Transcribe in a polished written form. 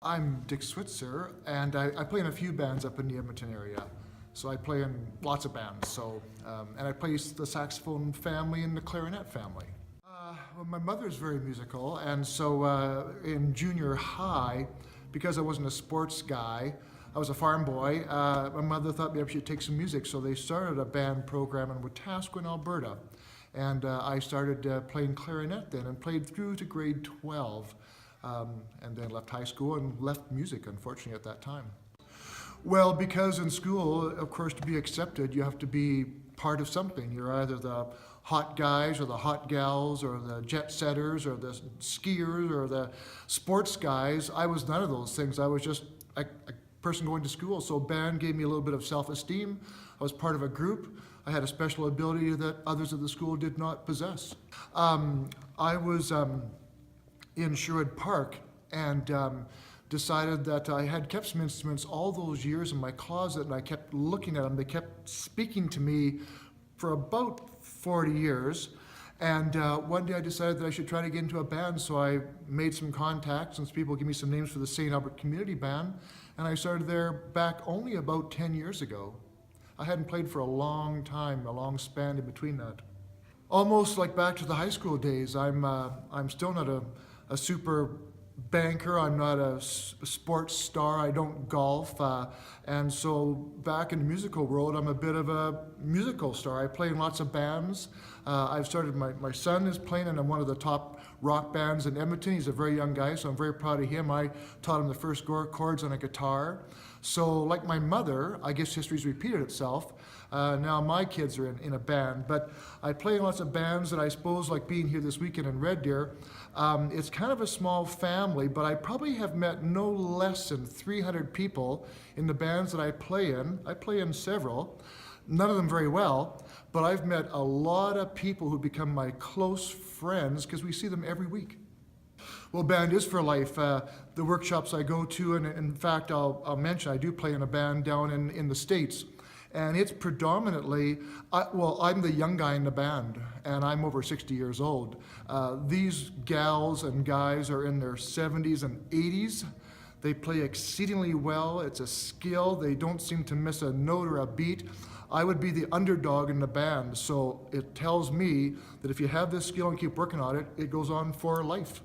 I'm Dick Switzer, and I play in a few bands up in the Edmonton area. So I play in lots of bands. And I play the saxophone family and the clarinet family. Well, my mother's very musical, and so in junior high, because I wasn't a sports guy, I was a farm boy. My mother thought maybe I should take some music, so they started a band program in Wetaskiwin, Alberta. And I started playing clarinet then and played through to grade 12. And then left high school and left music, unfortunately, at that time. Well, because in school, of course, to be accepted, you have to be part of something. You're either the hot guys or the hot gals or the jet setters or the skiers or the sports guys. I was none of those things. I was just a person going to school. So band gave me a little bit of self-esteem. I was part of a group. I had a special ability that others at the school did not possess. I was in Sherwood Park and decided that I had kept some instruments all those years in my closet, and I kept looking at them. They kept speaking to me for about 40 years. And one day I decided that I should try to get into a band, so I made some contacts, and some people gave me some names for the St. Albert Community Band, and I started there back only about 10 years ago. I hadn't played for a long time, a long span in between that. Almost like back to the high school days. I'm still not a super banker. I'm not a sports star. I don't golf. And so back in the musical world, I'm a bit of a musical star. I play in lots of bands. I've started, my son is playing in one of the top rock bands in Edmonton. He's a very young guy, so I'm very proud of him. I taught him the first chords on a guitar. So like my mother, I guess history's repeated itself. Now my kids are in a band, but I play in lots of bands, and I suppose like being here this weekend in Red Deer, it's kind of a small family, but I probably have met no less than 300 people in the bands that I play in. I play in several, none of them very well, but I've met a lot of people who become my close friends because we see them every week. Well, band is for life. The workshops I go to, and in fact, I'll mention I do play in a band down in the States. And it's predominantly, I'm the young guy in the band, and I'm over 60 years old. These gals and guys are in their 70s and 80s. They play exceedingly well. It's a skill. They don't seem to miss a note or a beat. I would be the underdog in the band, so it tells me that if you have this skill and keep working on it, it goes on for life.